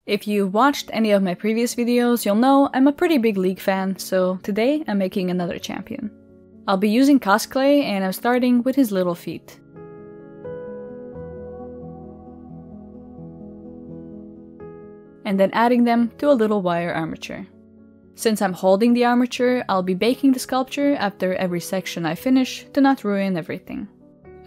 If you watched any of my previous videos, you'll know I'm a pretty big League fan, so today I'm making another champion. I'll be using Cosclay and I'm starting with his little feet. And then adding them to a little wire armature. Since I'm holding the armature, I'll be baking the sculpture after every section I finish to not ruin everything.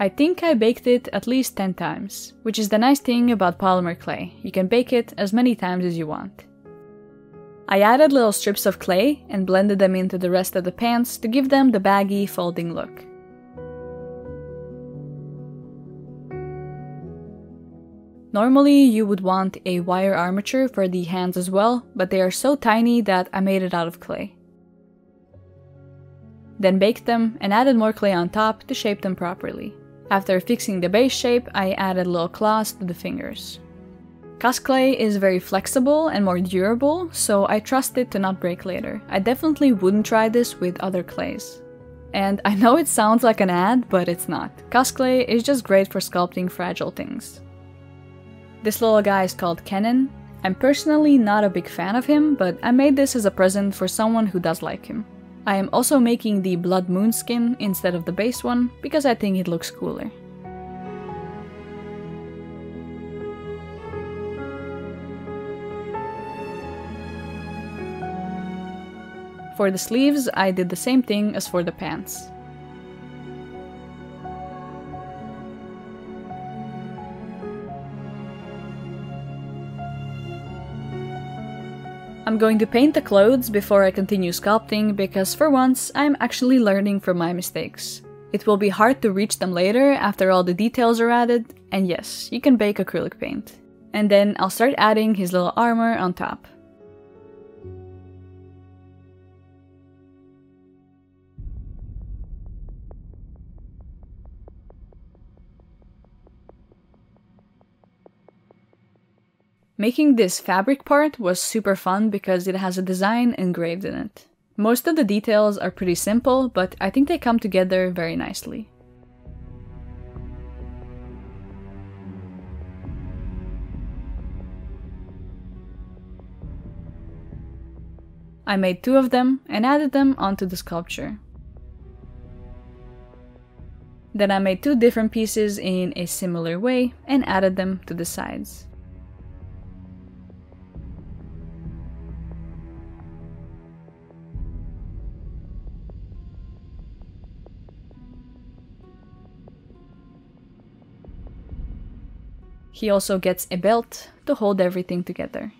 I think I baked it at least 10 times, which is the nice thing about polymer clay, you can bake it as many times as you want. I added little strips of clay and blended them into the rest of the pants to give them the baggy, folding look. Normally you would want a wire armature for the hands as well, but they are so tiny that I made it out of clay. Then baked them and added more clay on top to shape them properly. After fixing the base shape, I added little claws to the fingers. Cosclay is very flexible and more durable, so I trust it to not break later. I definitely wouldn't try this with other clays. And I know it sounds like an ad, but it's not. Cosclay is just great for sculpting fragile things. This little guy is called Kennen. I'm personally not a big fan of him, but I made this as a present for someone who does like him. I am also making the Blood Moon skin instead of the base one, because I think it looks cooler. For the sleeves, I did the same thing as for the pants. I'm going to paint the clothes before I continue sculpting because for once I'm actually learning from my mistakes. It will be hard to reach them later after all the details are added, and yes, you can bake acrylic paint. And then I'll start adding his little armor on top. Making this fabric part was super fun because it has a design engraved in it. Most of the details are pretty simple, but I think they come together very nicely. I made 2 of them and added them onto the sculpture. Then I made 2 different pieces in a similar way and added them to the sides. He also gets a belt to hold everything together.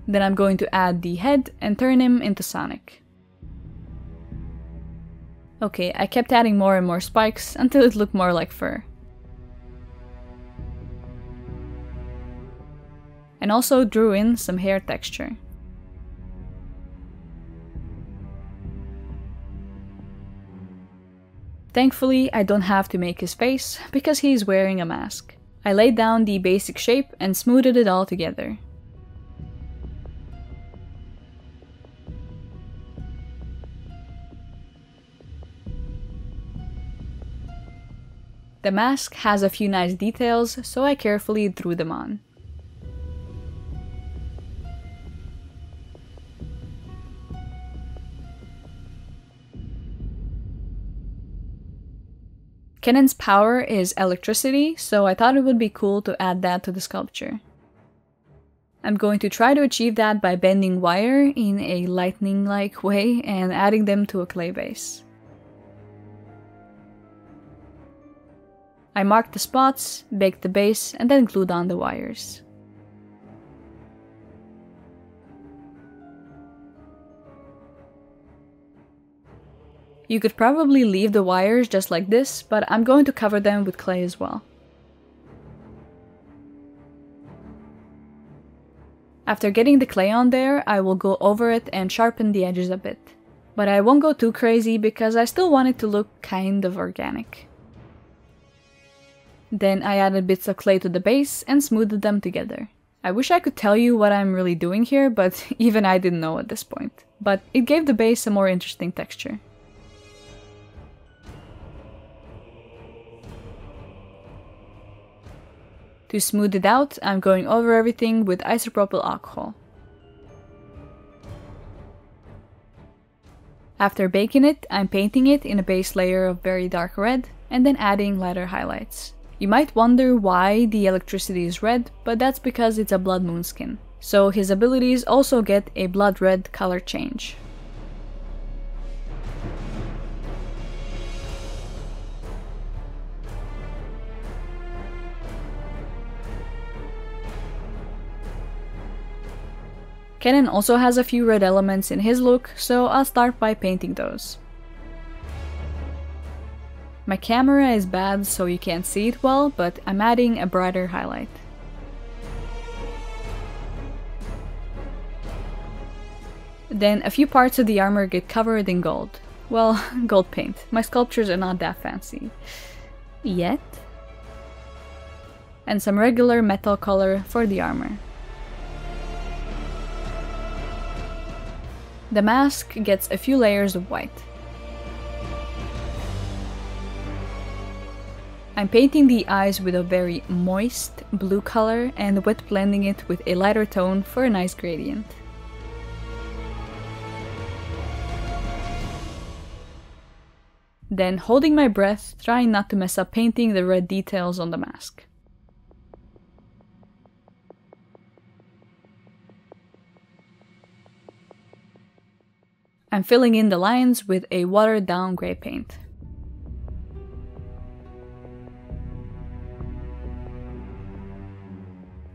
Then I'm going to add the head and turn him into Sonic. Okay, I kept adding more and more spikes until it looked more like fur. And also drew in some hair texture. Thankfully, I don't have to make his face because he's wearing a mask. I laid down the basic shape and smoothed it all together. The mask has a few nice details, so I carefully drew them on. Kennen's power is electricity, so I thought it would be cool to add that to the sculpture. I'm going to try to achieve that by bending wire in a lightning-like way and adding them to a clay base. I marked the spots, baked the base, and then glued on the wires. You could probably leave the wires just like this, but I'm going to cover them with clay as well. After getting the clay on there, I will go over it and sharpen the edges a bit. But I won't go too crazy because I still want it to look kind of organic. Then I added bits of clay to the base and smoothed them together. I wish I could tell you what I'm really doing here, but even I didn't know at this point. But it gave the base a more interesting texture. To smooth it out, I'm going over everything with isopropyl alcohol. After baking it, I'm painting it in a base layer of very dark red and then adding lighter highlights. You might wonder why the electricity is red, but that's because it's a Blood Moon skin. So his abilities also get a blood red color change. Kennen also has a few red elements in his look, so I'll start by painting those. My camera is bad, so you can't see it well, but I'm adding a brighter highlight. Then a few parts of the armor get covered in gold. Well, gold paint. My sculptures are not that fancy. Yet. And some regular metal color for the armor. The mask gets a few layers of white. I'm painting the eyes with a very moist blue color and wet blending it with a lighter tone for a nice gradient. Then, holding my breath, trying not to mess up painting the red details on the mask. I'm filling in the lines with a watered down grey paint.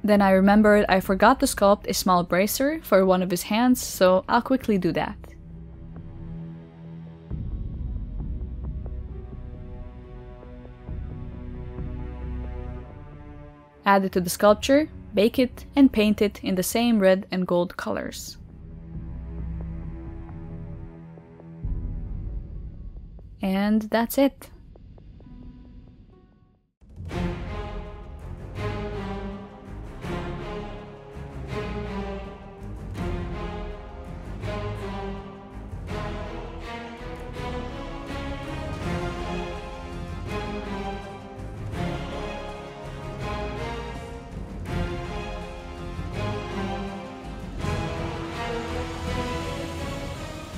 Then I remembered I forgot to sculpt a small bracer for one of his hands, so I'll quickly do that. Add it to the sculpture, bake it, and paint it in the same red and gold colors. And that's it.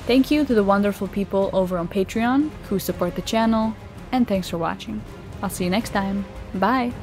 Thank you to the wonderful people over on Patreon who support the channel, and thanks for watching. I'll see you next time. Bye!